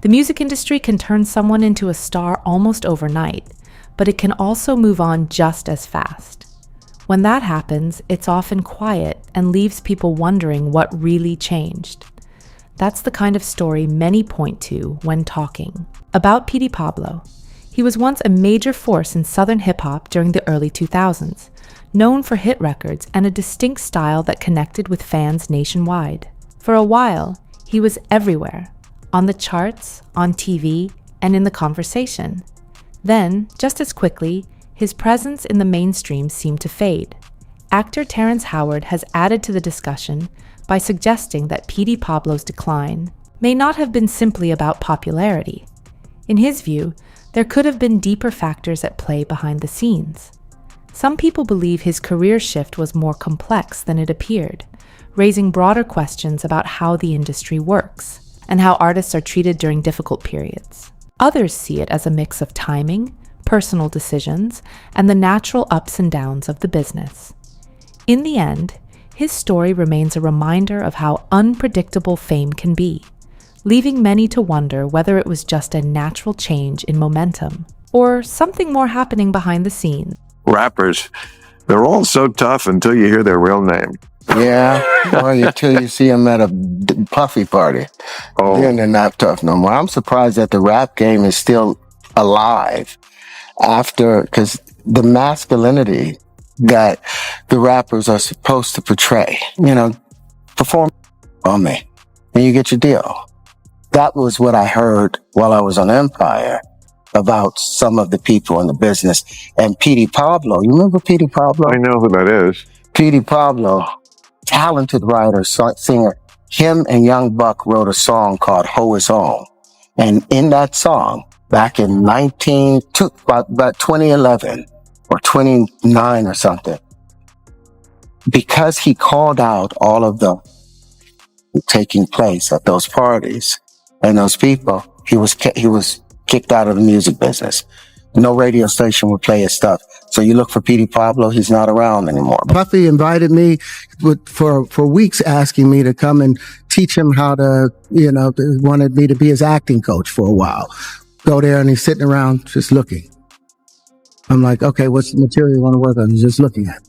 The music industry can turn someone into a star almost overnight, but it can also move on just as fast. When that happens, it's often quiet and leaves people wondering what really changed. That's the kind of story many point to when talking about Petey Pablo. He was once a major force in Southern hip-hop during the early 2000s, known for hit records and a distinct style that connected with fans nationwide. For a while, he was everywhere, on the charts, on TV, and in the conversation. Then, just as quickly, his presence in the mainstream seemed to fade. Actor Terrence Howard has added to the discussion by suggesting that Petey Pablo's decline may not have been simply about popularity. In his view, there could have been deeper factors at play behind the scenes. Some people believe his career shift was more complex than it appeared, raising broader questions about how the industry works and how artists are treated during difficult periods. Others see it as a mix of timing, personal decisions, and the natural ups and downs of the business. In the end, his story remains a reminder of how unpredictable fame can be, leaving many to wonder whether it was just a natural change in momentum or something more happening behind the scenes. Rappers, they're all so tough until you hear their real name. Yeah, or until you see them at a puffy party. Oh. Then they're not tough no more. I'm surprised that the rap game is still alive because the masculinity that the rappers are supposed to portray, perform on me and you get your deal. That was what I heard while I was on Empire about some of the people in the business. And Petey Pablo, you remember Petey Pablo? I know who that is. Petey Pablo, talented writer, singer. Him and Young Buck wrote a song called Ho Is Home. And in that song, back in about 2011 or 29 or something, because he called out all of the taking place at those parties and those people, he was kicked out of the music business. No radio station would play his stuff. So you look for Petey Pablo, he's not around anymore. Puffy invited me for weeks, asking me to come and teach him how to, wanted me to be his acting coach for a while. Go there and he's sitting around just looking. I'm like, okay, what's the material you want to work on? He's just looking at it.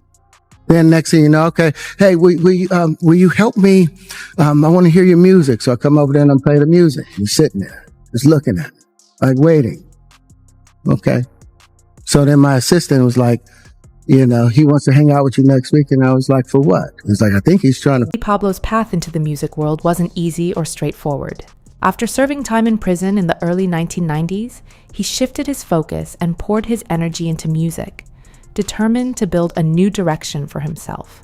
Then next thing you know, okay, hey, will you help me? I want to hear your music. So I come over there and I play the music. He's sitting there, just looking at it, like waiting. Okay. So then my assistant was like, he wants to hang out with you next week. And I was like, for what? He's like, I think he's trying to. Petey Pablo's path into the music world wasn't easy or straightforward. After serving time in prison in the early 1990s, he shifted his focus and poured his energy into music, determined to build a new direction for himself.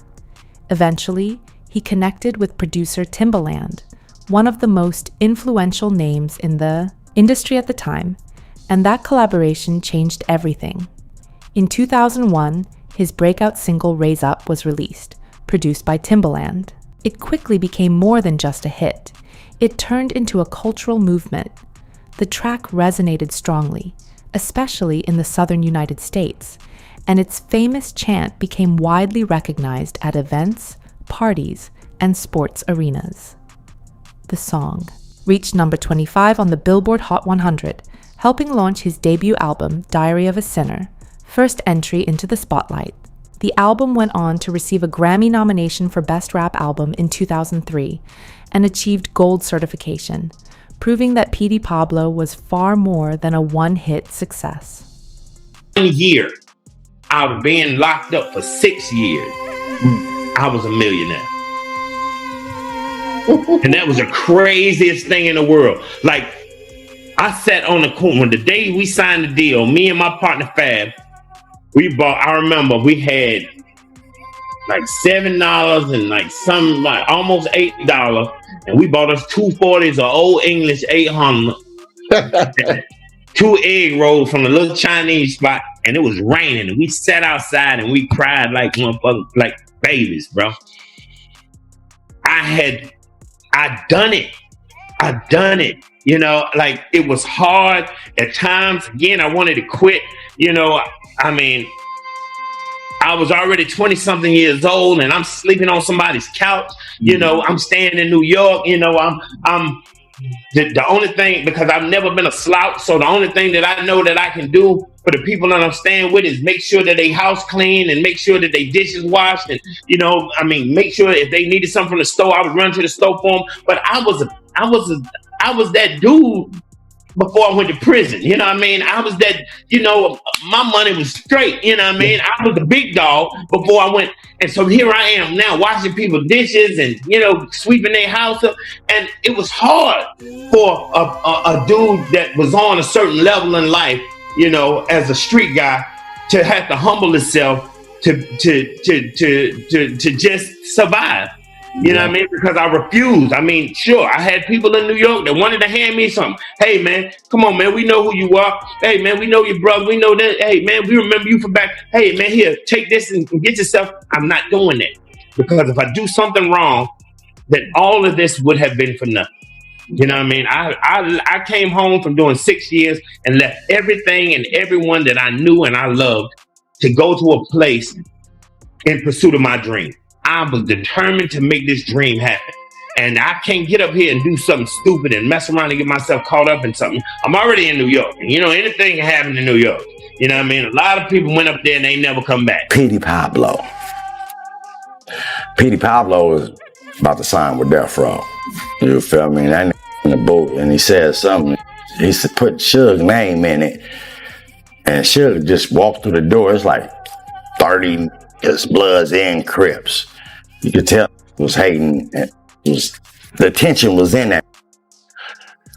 Eventually, he connected with producer Timbaland, one of the most influential names in the industry at the time, and that collaboration changed everything. In 2001, his breakout single Raise Up was released, produced by Timbaland. It quickly became more than just a hit. It turned into a cultural movement. The track resonated strongly, especially in the southern United States, and its famous chant became widely recognized at events, parties, and sports arenas. The song reached number 25 on the Billboard Hot 100, helping launch his debut album, Diary of a Sinner, first entry into the spotlight. The album went on to receive a Grammy nomination for Best Rap Album in 2003 and achieved gold certification, proving that Petey Pablo was far more than a one-hit success. 1 year out of being locked up for 6 years, I was a millionaire. And that was the craziest thing in the world. Like, I sat on the corner the day we signed the deal, me and my partner Fab, I remember we had like $7 and like almost $8. And we bought us 240s of Old English 800, 2 egg rolls from a little Chinese spot, and it was raining. And we sat outside and we cried like motherfuckers, like babies, bro. I done it. Like it was hard at times. Again, I wanted to quit. I was already 20 something years old and I'm sleeping on somebody's couch. I'm staying in New York. I'm the only thing, because I've never been a slouch, so the only thing that I know that I can do for the people that I'm staying with is make sure that they house clean and make sure that they dishes washed, and make sure if they needed something from the store, I would run to the store for them. But I was that dude before I went to prison. You know what I mean? I was that, my money was straight. You know what I mean? I was the big dog before I went. And so here I am now washing people's dishes and, sweeping their house up. And it was hard for a dude that was on a certain level in life, as a street guy, to have to humble himself to just survive. You know what I mean? Because I refused. Sure, I had people in New York that wanted to hand me something. Hey, man, come on, man. We know who you are. Hey, man, we know your brother. We know that. Hey, man, we remember you from back. Hey, man, here, take this and get yourself. I'm not doing that. Because if I do something wrong, then all of this would have been for nothing. You know what I mean? I came home from doing 6 years and left everything and everyone that I knew and I loved to go to a place in pursuit of my dream. I was determined to make this dream happen. And I can't get up here and do something stupid and mess around and get myself caught up in something. I'm already in New York. And, anything can happen in New York. You know what I mean? A lot of people went up there and they never come back. Petey Pablo. Petey Pablo was about to sign with Death Row. You feel me? That in the boat, and he said something. He put Suge's name in it. And Suge just walked through the door. It's like 30 Bloods and Crips. You could tell it was hating. The tension was in that.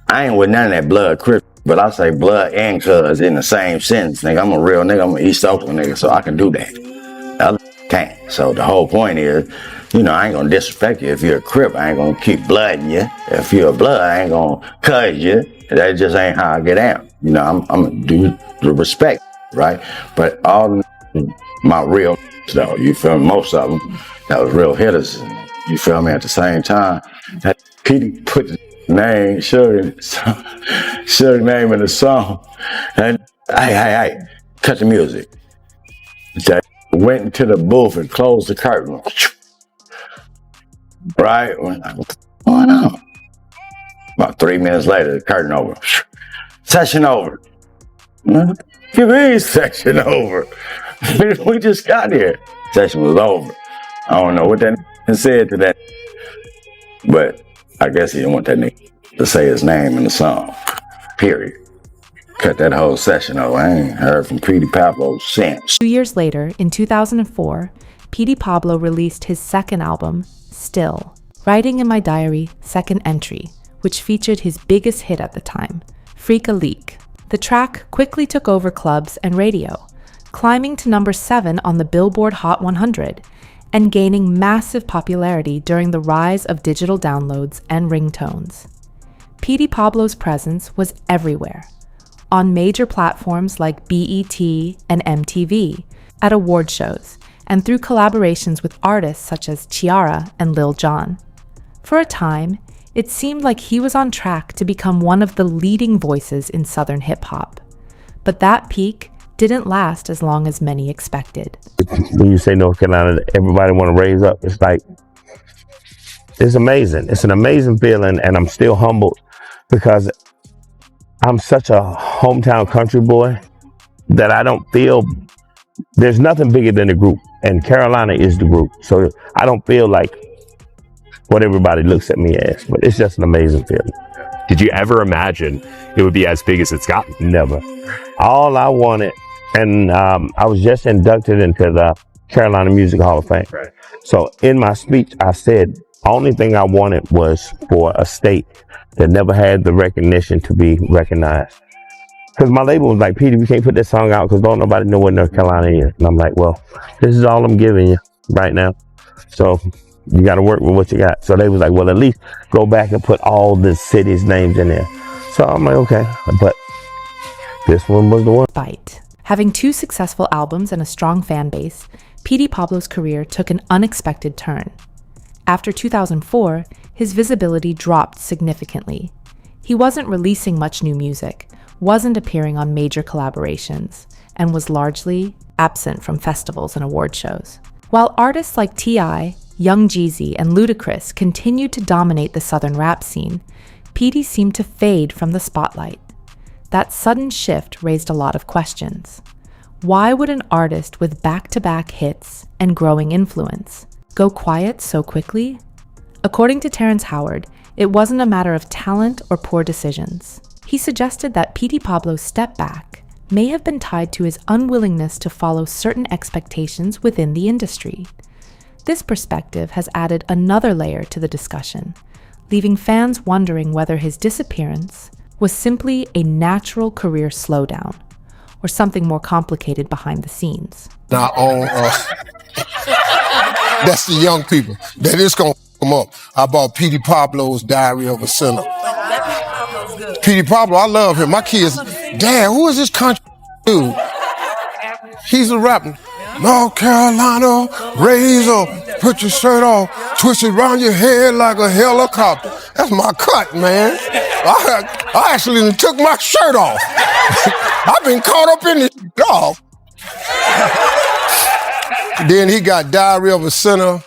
I ain't with none of that Blood Crip, but I say Blood and Cuz in the same sentence. Nigga, I'm a real nigga. I'm an East Oakland nigga, so I can do that. The other can't. So the whole point is, I ain't gonna disrespect you. If you're a Crip, I ain't gonna keep blooding you. If you're a Blood, I ain't gonna cuz you. That just ain't how I get out. I'm gonna do the respect, right? But all my real though, you feel me? Most of them, that was real hitters. You feel me? At the same time, that Petey put the name, Suge name in the song, and hey, cut the music. They went into the booth and closed the curtain. Right? What's going on? About 3 minutes later, the curtain over. Session over. What you mean session over? We just got here. Session was over. I don't know what that said to that, but I guess he didn't want that nigga to say his name in the song. Period. Cut that whole session over. I ain't heard from Petey Pablo since. 2 years later, in 2004, Petey Pablo released his second album, Still. Writing in My Diary, second entry, which featured his biggest hit at the time, Freak a Leak. The track quickly took over clubs and radio, climbing to number 7 on the Billboard Hot 100 and gaining massive popularity during the rise of digital downloads and ringtones. Petey Pablo's presence was everywhere, on major platforms like BET and MTV, at award shows, and through collaborations with artists such as Ciara and Lil Jon. For a time, it seemed like he was on track to become one of the leading voices in Southern hip-hop. But that peak didn't last as long as many expected. When you say North Carolina, everybody want to raise up. It's like, it's amazing. It's an amazing feeling, and I'm still humbled because I'm such a hometown country boy that I don't feel, there's nothing bigger than the group, and Carolina is the group. So I don't feel like what everybody looks at me as, but it's just an amazing feeling. Did you ever imagine it would be as big as it's gotten? Never. All I wanted, and I was just inducted into the Carolina Music Hall of Fame. Right. So in my speech, I said, only thing I wanted was for a state that never had the recognition to be recognized. Because my label was like, Petey, we can't put this song out because don't nobody know what North Carolina is. And I'm like, well, this is all I'm giving you right now. So you got to work with what you got. So they was like, well, at least go back and put all the cities' names in there. So I'm like, okay, but this one was the one. Bite. Having 2 successful albums and a strong fan base, Petey Pablo's career took an unexpected turn. After 2004, his visibility dropped significantly. He wasn't releasing much new music, wasn't appearing on major collaborations, and was largely absent from festivals and award shows. While artists like T.I., Young Jeezy, and Ludacris continued to dominate the Southern rap scene, Petey seemed to fade from the spotlight. That sudden shift raised a lot of questions. Why would an artist with back-to-back hits and growing influence go quiet so quickly? According to Terrence Howard, it wasn't a matter of talent or poor decisions. He suggested that Petey Pablo's step back may have been tied to his unwillingness to follow certain expectations within the industry. This perspective has added another layer to the discussion, leaving fans wondering whether his disappearance was simply a natural career slowdown or something more complicated behind the scenes. Now on that's the young people. That is gonna come up. I bought Petey Pablo's Diary of a Sinner. Petey Pablo, I love him. My kids, Dad, who is this country dude? He's a rapper. North Carolina, razor, put your shirt off, twist it around your head like a helicopter. That's my cut, man. I actually took my shirt off. I've been caught up in this dog. Then he got Diary of a Sinner.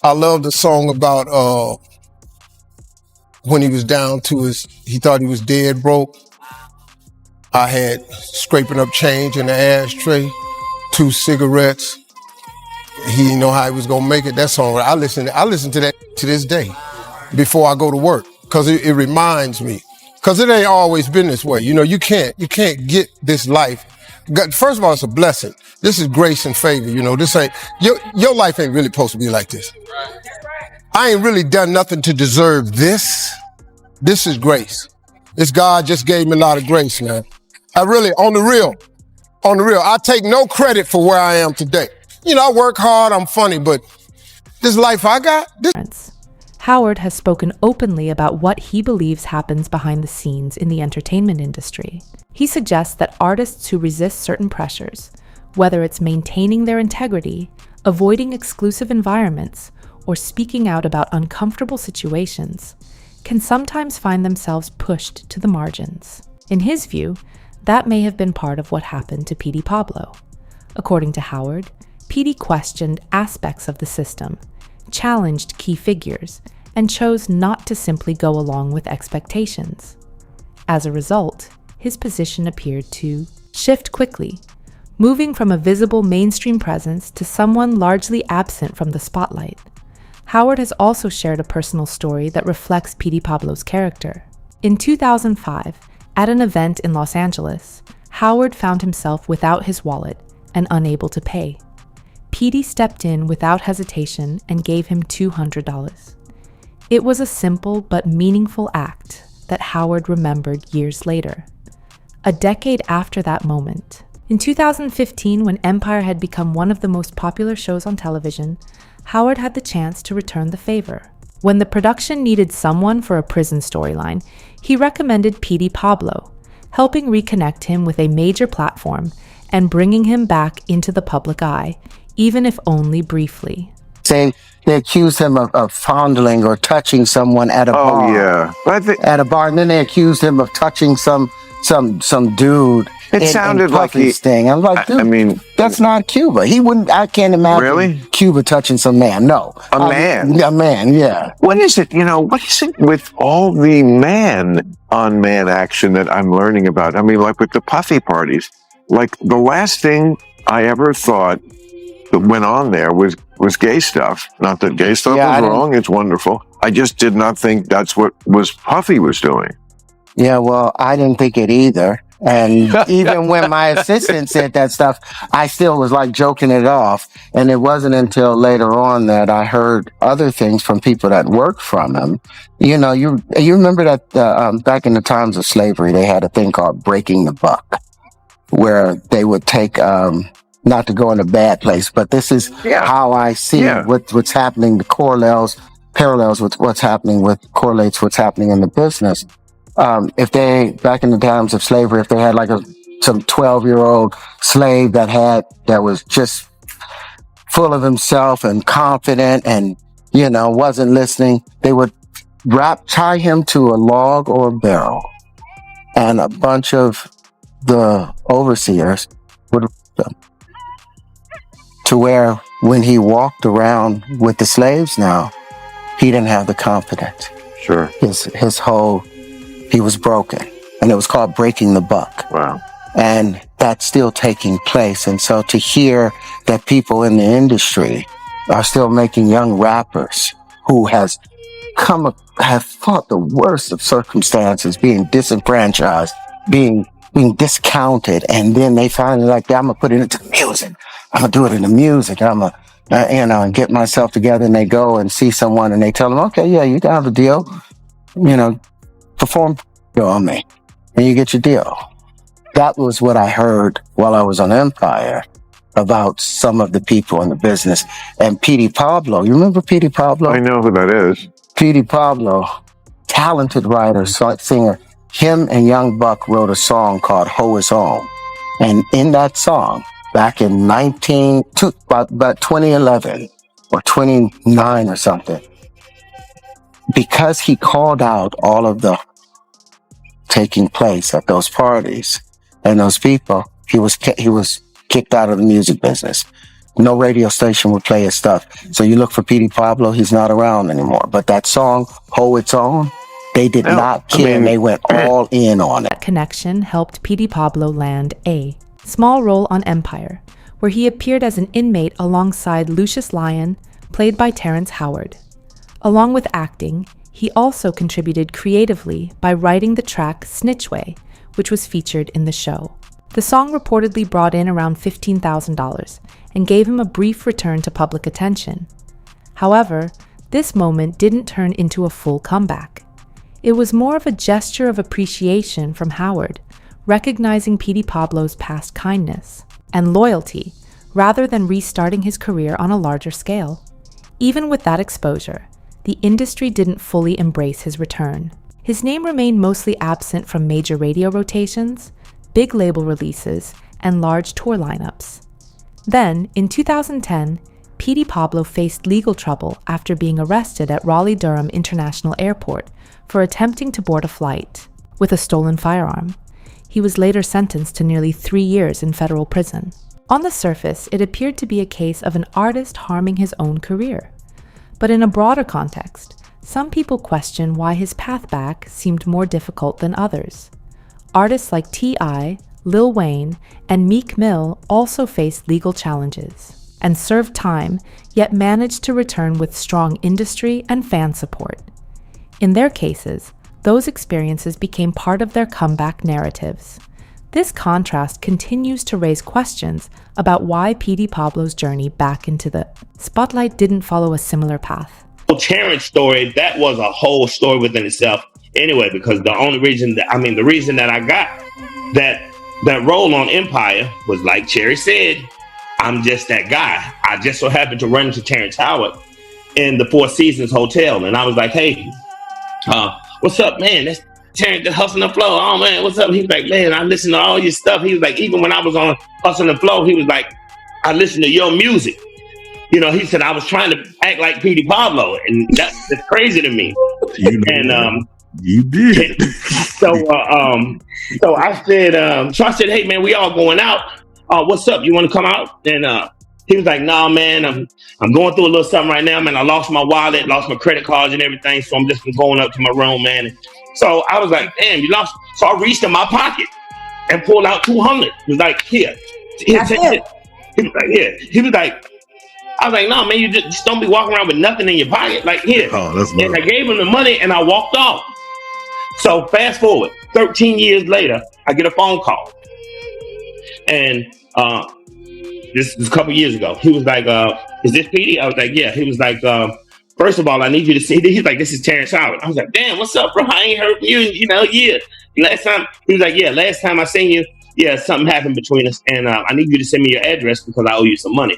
I love the song about when he was down to he thought he was dead broke. I had scraping up change in the ashtray, 2 cigarettes. He didn't know how he was gonna make it. That song, I listen to that to this day before I go to work, because it reminds me. Because it ain't always been this way. You know, you can't get this life. First of all, it's a blessing. This is grace and favor. You know, this ain't your life ain't really supposed to be like this. I ain't really done nothing to deserve this. This is grace. This God just gave me a lot of grace, man. I really, on the real, I take no credit for where I am today. You know, I work hard, I'm funny, but this life I got, Howard has spoken openly about what he believes happens behind the scenes in the entertainment industry. He suggests that artists who resist certain pressures, whether it's maintaining their integrity, avoiding exclusive environments, or speaking out about uncomfortable situations, can sometimes find themselves pushed to the margins. In his view, that may have been part of what happened to Petey Pablo. According to Howard, Petey questioned aspects of the system, challenged key figures, and chose not to simply go along with expectations. As a result, his position appeared to shift quickly, moving from a visible mainstream presence to someone largely absent from the spotlight. Howard has also shared a personal story that reflects Petey Pablo's character. In 2005, at an event in Los Angeles, Howard found himself without his wallet and unable to pay. Petey stepped in without hesitation and gave him $200. It was a simple but meaningful act that Howard remembered years later. A decade after that moment, in 2015, when Empire had become one of the most popular shows on television, Howard had the chance to return the favor. When the production needed someone for a prison storyline, he recommended Petey Pablo, helping reconnect him with a major platform and bringing him back into the public eye, even if only briefly. They accused him of fondling or touching someone at a bar. Oh, yeah. At a bar, and then they accused him of touching some dude. It sounded like thing. I'm like, dude, I mean, that's not Cuba. He wouldn't. I can't imagine really? Cuba touching some man. No, a man. A man. Yeah. What is it? You know, what is it with all the man-on-man action that I'm learning about? I mean, like with the puffy parties. Like the last thing I ever thought that went on there was gay stuff. Not that gay stuff was wrong. It's wonderful. I just did not think that's what Puffy was doing. Yeah, well, I didn't think it either. And even when my assistant said that stuff, I still was like joking it off. And it wasn't until later on that I heard other things from people that worked from him. You know, you remember that back in the times of slavery, they had a thing called breaking the buck, where they would take, not to go in a bad place, but this is how I see what's happening, the parallels with what's happening correlates what's happening in the business. If they, back in the times of slavery, if they had like some 12-year-old slave that was just full of himself and confident and, you know, wasn't listening, they would tie him to a log or a barrel, and a bunch of the overseers would them to where when he walked around with the slaves now, he didn't have the confidence. Sure. His whole, he was broken. And it was called Breaking the Buck. Wow. And that's still taking place. And so to hear that people in the industry are still making young rappers who have fought the worst of circumstances, being disenfranchised, being discounted, and then they finally like, yeah, I'm gonna put it into music. I'm gonna do it in the music. I'm gonna, and get myself together. And they go and see someone, and they tell them, okay, yeah, you can have a deal. Perform on me, and you get your deal. That was what I heard while I was on Empire about some of the people in the business. And Petey Pablo, you remember Petey Pablo? I know who that is. Petey Pablo, talented writer, singer. Him and Young Buck wrote a song called Ho Is Home. And in that song, back in about 2011 or 29 or something, because he called out all of the taking place at those parties and those people, he was kicked out of the music business. No radio station would play his stuff. So you look for Petey Pablo, he's not around anymore. But that song, Ho It's On, they did not care. They went all in on it. That connection helped Petey Pablo land a small role on Empire, where he appeared as an inmate alongside Lucius Lyon, played by Terrence Howard. Along with acting, he also contributed creatively by writing the track Snitchway, which was featured in the show. The song reportedly brought in around $15,000 and gave him a brief return to public attention. However, this moment didn't turn into a full comeback. It was more of a gesture of appreciation from Howard, recognizing Petey Pablo's past kindness and loyalty, rather than restarting his career on a larger scale. Even with that exposure, the industry didn't fully embrace his return. His name remained mostly absent from major radio rotations, big label releases, and large tour lineups. Then, in 2010, Petey Pablo faced legal trouble after being arrested at Raleigh-Durham International Airport for attempting to board a flight with a stolen firearm. He was later sentenced to nearly 3 years in federal prison. On the surface, it appeared to be a case of an artist harming his own career. But in a broader context, some people question why his path back seemed more difficult than others. Artists like T.I., Lil Wayne, and Meek Mill also faced legal challenges and served time, yet managed to return with strong industry and fan support. In their cases, those experiences became part of their comeback narratives. This contrast continues to raise questions about why Petey Pablo's journey back into the spotlight didn't follow a similar path. Terrence story, that was a whole story within itself anyway, because the reason that I got that role on Empire was, like Cherry said, I'm just that guy. I just so happened to run into Terrence Howard in the Four Seasons Hotel, and I was like, hey, what's up, man? That's Terrence, the Hustle and Flow. Oh, man, what's up? He's like, man, I listen to all your stuff. He was like, even when I was on Hustle and Flow, he was like, I listen to your music. He said, I was trying to act like Petey Pablo, and that's crazy to me. You did. So I said, hey, man, we all going out. What's up? You want to come out? And he was like, nah, man, I'm going through a little something right now, man. I lost my wallet, lost my credit cards and everything. So I'm just going up to my room, man. And so I was like, damn, you lost. So I reached in my pocket and pulled out $200. He was like, here. Take it. He was like, here. He was like, I was like, no, man, you just don't be walking around with nothing in your pocket. Like, here. Oh, that's and I gave him the money and I walked off. So fast forward, 13 years later, I get a phone call. And this was a couple years ago. He was like, is this Petey? I was like, yeah. He was like, first of all, I need you to see. He's like, this is Terrence Howard. I was like, damn, what's up, bro? I ain't heard from you, yeah. Last time, he was like, yeah, last time I seen you, yeah, something happened between us. And I need you to send me your address because I owe you some money.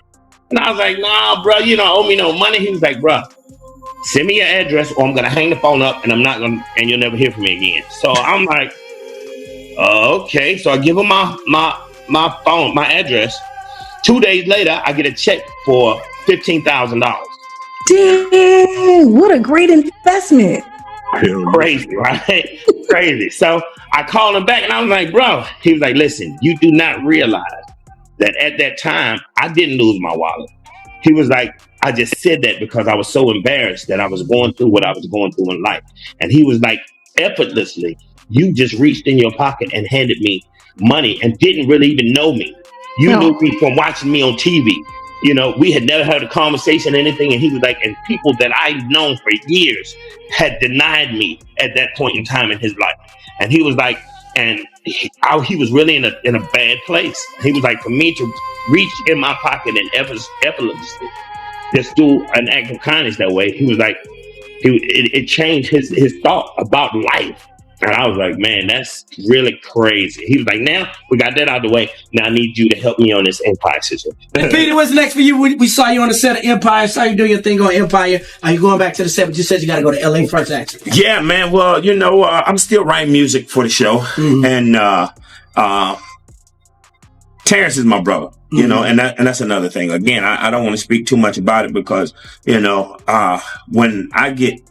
And I was like, nah, bro, you don't owe me no money. He was like, bro, send me your address or I'm going to hang the phone up and and you'll never hear from me again. So I'm like, okay. So I give him my phone, my address. 2 days later, I get a check for $15,000. Dang, what a great investment. Crazy, right? Crazy. So I called him back and I was like, bro, he was like, listen, you do not realize that at that time, I didn't lose my wallet. He was like, I just said that because I was so embarrassed that I was going through what I was going through in life. And he was like, effortlessly, you just reached in your pocket and handed me money and didn't really even know me. You knew me from watching me on TV. You know, we had never had a conversation or anything. And he was like, and people that I've known for years had denied me at that point in time in his life. And he was like, and he was really in a bad place. He was like, for me to reach in my pocket and effortlessly just do an act of kindness that way, he was like, it changed his thought about life. And I was like, man, that's really crazy. He was like, now we got that out of the way. Now I need you to help me on this Empire situation. Petey, what's next for you? We saw you on the set of Empire. Saw you doing your thing on Empire. Are you going back to the set? But you said you got to go to LA first, actually. Yeah, man. Well, you know, I'm still writing music for the show. And Terrence is my brother, you know, and that's another thing. Again, I don't want to speak too much about it because, you know, when I get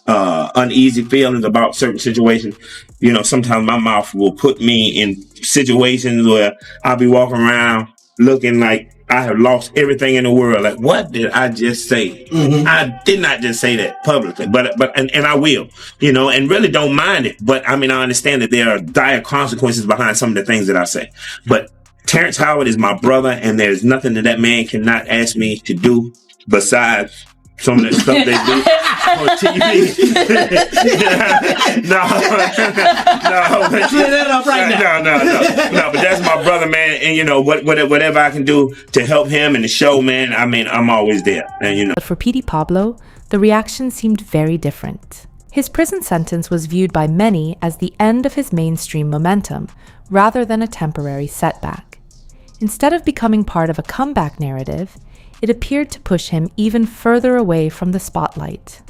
uneasy feelings about certain situations, you know, sometimes my mouth will put me in situations where I'll be walking around looking like I have lost everything in the world. Like, what did I just say? I did not just say that publicly, but I will, you know, and really don't mind it. But I mean, I understand that there are dire consequences behind some of the things that I say. But Terrence Howard is my brother, and there's nothing that man cannot ask me to do besides some of the stuff they do on TV. Clear that up right now. No, but that's my brother, man. And you know, whatever I can do to help him and the show, man, I mean, I'm always there. And you know. But for Petey Pablo, the reaction seemed very different. His prison sentence was viewed by many as the end of his mainstream momentum, rather than a temporary setback. Instead of becoming part of a comeback narrative, it appeared to push him even further away from the spotlight.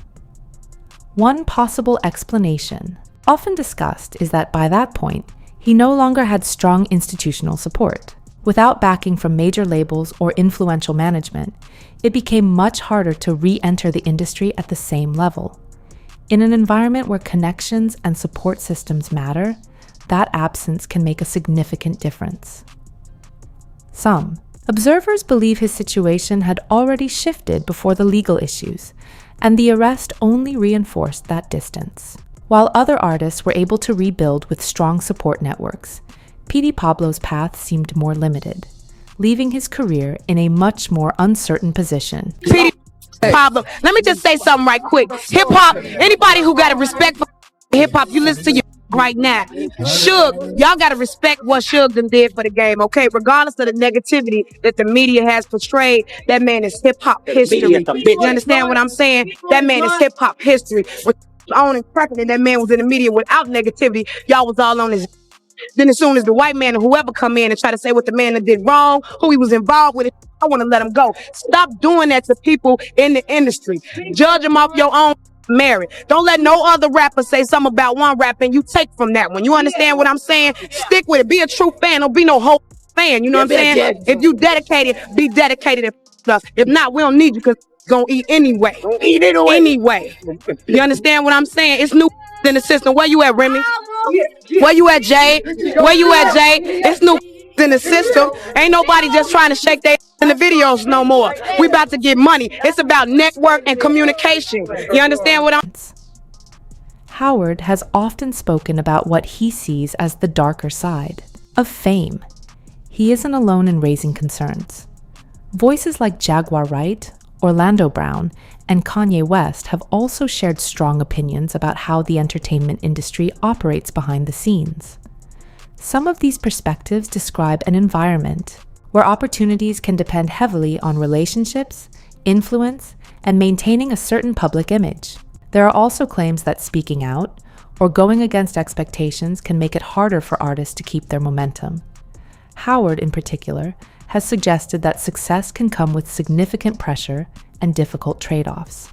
One possible explanation, often discussed, is that by that point, he no longer had strong institutional support. Without backing from major labels or influential management, it became much harder to re-enter the industry at the same level. In an environment where connections and support systems matter, that absence can make a significant difference. Some observers believe his situation had already shifted before the legal issues, and the arrest only reinforced that distance. While other artists were able to rebuild with strong support networks, Petey Pablo's path seemed more limited, leaving his career in a much more uncertain position. Petey Pablo, let me just say something right quick. Hip-hop, anybody who got a respect for hip-hop, you listen to your right now. Suge, y'all gotta respect what Suge done did for the game, okay? Regardless of the negativity that the media has portrayed, that man is hip-hop history. You understand what I'm saying? That man is hip-hop history. With on and cracking, and that man was in the media without negativity, y'all was all on his. Then as soon as the white man or whoever come in and try to say what the man that did wrong, who he was involved with, I want to let him go. Stop doing that to people in the industry. Judge them off your own merit. Don't let no other rapper say something about one rapper and you take from that one. You understand what I'm saying? Stick with it. Be a true fan. Don't be no whole fan. You know what I'm saying? If you dedicated, be dedicated and stuff. If not, we don't need you because gonna eat anyway. Eat it anyway. You understand what I'm saying? It's new in the system. Where you at, Remy? Where you at, Jay? Where you at, Jay? It's new in the system. Ain't nobody just trying to shake their in the videos no more. We about to get money. It's about network and communication. You understand what I'm... Howard has often spoken about what he sees as the darker side of fame. He isn't alone in raising concerns. Voices like Jaguar Wright, Orlando Brown, and Kanye West have also shared strong opinions about how the entertainment industry operates behind the scenes. Some of these perspectives describe an environment where opportunities can depend heavily on relationships, influence, and maintaining a certain public image. There are also claims that speaking out or going against expectations can make it harder for artists to keep their momentum. Howard, in particular, has suggested that success can come with significant pressure and difficult trade-offs.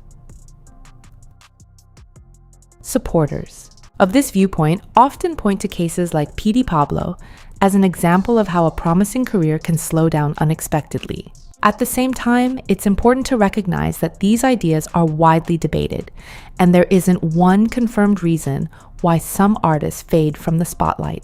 Supporters of this viewpoint often point to cases like Petey Pablo as an example of how a promising career can slow down unexpectedly. At the same time, it's important to recognize that these ideas are widely debated, and there isn't one confirmed reason why some artists fade from the spotlight.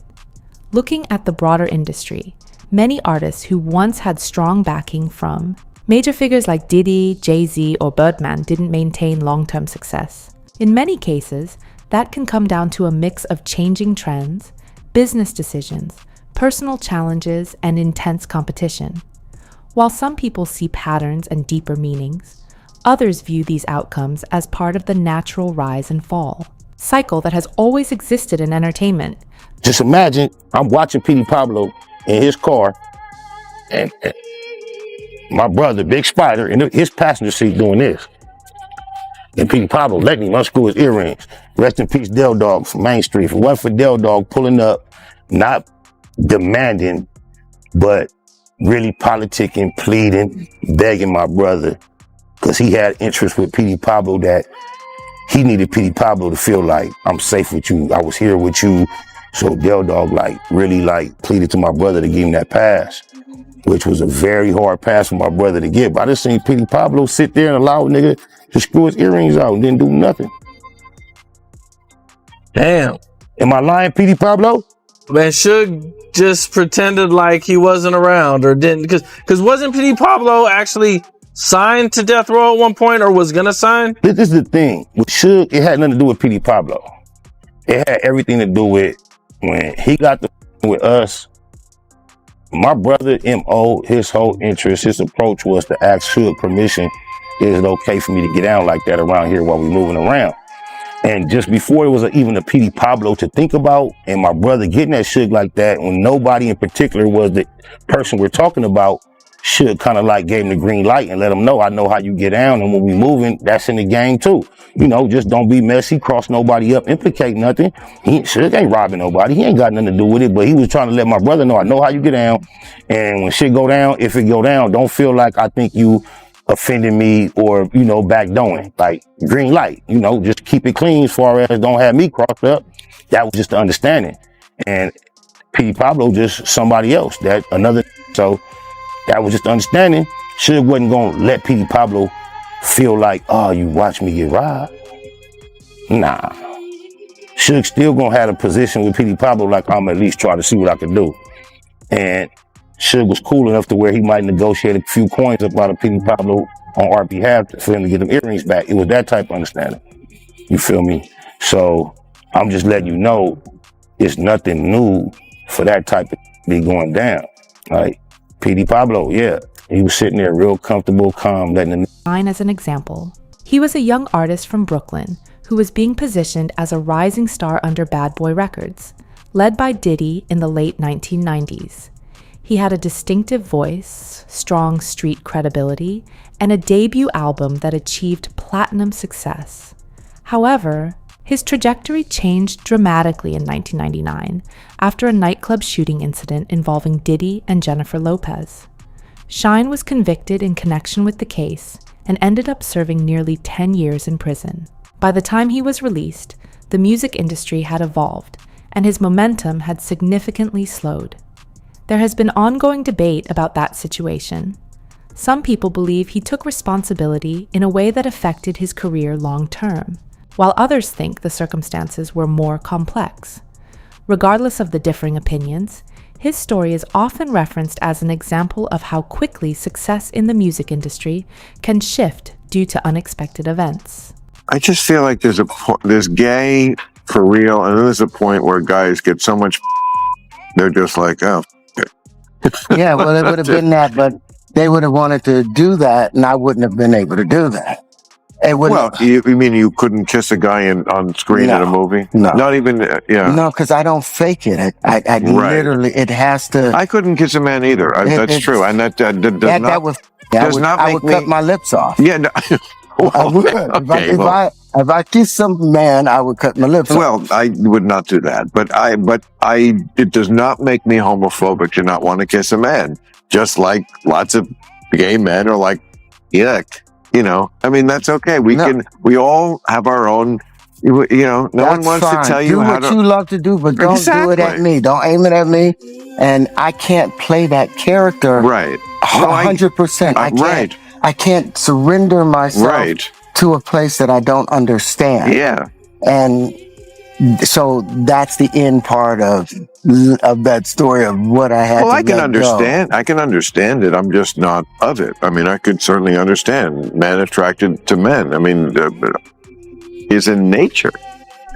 Looking at the broader industry, many artists who once had strong backing from Major figures like Diddy, Jay-Z, or Birdman didn't maintain long-term success. In many cases, that can come down to a mix of changing trends, business decisions, personal challenges, and intense competition. While some people see patterns and deeper meanings, others view these outcomes as part of the natural rise and fall cycle that has always existed in entertainment. Just imagine I'm watching Petey Pablo in his car and my brother, Big Spider, in his passenger seat doing this. And Petey Pablo letting him unscrew his earrings. Rest in peace, Del Dog from Main Street. If it wasn't for Del Dog pulling up, not demanding, but really politicking, pleading, begging my brother, because he had interest with Petey Pablo that he needed Petey Pablo to feel like, I'm safe with you, I was here with you. So Del Dog really pleaded to my brother to give him that pass, which was a very hard pass for my brother to get. But I just seen Petey Pablo sit there and allow a nigga to screw his earrings out and didn't do nothing. Damn. Am I lying, Petey Pablo? Man, Suge just pretended like he wasn't around or didn't, because wasn't Petey Pablo actually signed to Death Row at one point or was gonna sign? This is the thing. With Suge, it had nothing to do with Petey Pablo. It had everything to do with when he got with us. My brother M.O., his whole interest, his approach was to ask Suge permission. Is it okay for me to get down like that around here while we moving around? And just before it was even a Petey Pablo to think about, and my brother getting that Suge like that, when nobody in particular was the person we're talking about, Suge kind of gave him the green light and let him know, I know how you get down, and when we moving, that's in the game too. You know, just don't be messy, cross nobody up, implicate nothing. Suge ain't robbing nobody. He ain't got nothing to do with it, but he was trying to let my brother know, I know how you get down, and when shit go down, if it go down, don't feel like I think you offending me or, backdoing. Green light, just keep it clean as far as don't have me crossed up. That was just the understanding. And Petey Pablo just somebody else, so that was just the understanding. Suge wasn't gonna let Petey Pablo feel like, oh, you watch me get robbed. Nah. Suge still gonna have a position with Petey Pablo like I'm at least try to see what I can do. And Suge was cool enough to where he might negotiate a few coins up out of Petey Pablo on our behalf for him to get them earrings back. It was that type of understanding. You feel me? So I'm just letting you know it's nothing new for that type of be going down. Petey Pablo, yeah, he was sitting there real comfortable, calm, letting the Shine as an example. He was a young artist from Brooklyn who was being positioned as a rising star under Bad Boy Records, led by Diddy in the late 1990s. He had a distinctive voice, strong street credibility, and a debut album that achieved platinum success. However, his trajectory changed dramatically in 1999 after a nightclub shooting incident involving Diddy and Jennifer Lopez. Shine was convicted in connection with the case and ended up serving nearly 10 years in prison. By the time he was released, the music industry had evolved, and his momentum had significantly slowed. There has been ongoing debate about that situation. Some people believe he took responsibility in a way that affected his career long term, while others think the circumstances were more complex. Regardless of the differing opinions, his story is often referenced as an example of how quickly success in the music industry can shift due to unexpected events. I just feel like there's gay for real, and then there's a point where guys get so much they're just like, oh. Yeah, well, it would have been that, but they would have wanted to do that, and I wouldn't have been able to do that. Well, you mean you couldn't kiss a guy on screen in a movie? No. Not even, yeah. No, because I don't fake it. I Right. literally, it has to. I couldn't kiss a man either. That's true. And that does not I make would cut my lips off. Yeah, no. I would. Okay, if I kiss some man, I would cut my lips off. Well, I would not do that. But it does not make me homophobic to not want to kiss a man. Just like lots of gay men are like, yuck. I mean, that's okay. We all have our own, no one wants to tell you how to. Do what you love to do, but don't do it at me. Don't aim it at me. And I can't play that character. Right. 100%. I can't surrender myself to a place that I don't understand. Yeah. And So that's the end part of that story of what I had Well, to I can let understand. I can understand it. I'm just not of it. I mean, I could certainly understand men attracted to men. I mean, is in nature.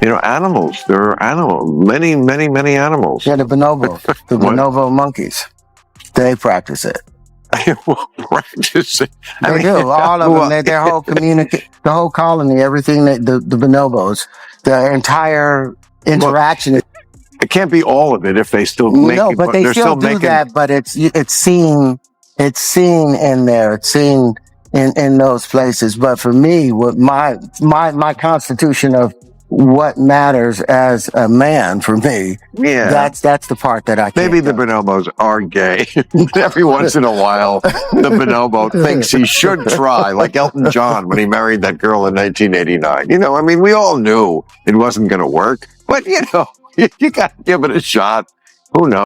You know, animals. There are animals. Many, many, many animals. Yeah, the bonobos, the bonobo monkeys, they practice it. Well, practice it. They do. All of them. Their whole community, the whole colony, everything that the bonobos, the entire interaction. It can't be all of it if they still make. No, but they still do that. But it's seen in there. It's seen in those places. But for me, what my constitution of what matters as a man for me, that's the part that I can't. Maybe the bonobos are gay. Every once in a while, the bonobo thinks he should try, like Elton John when he married that girl in 1989. You know, I mean, we all knew it wasn't going to work, but you know, you got to give it a shot. Who knows?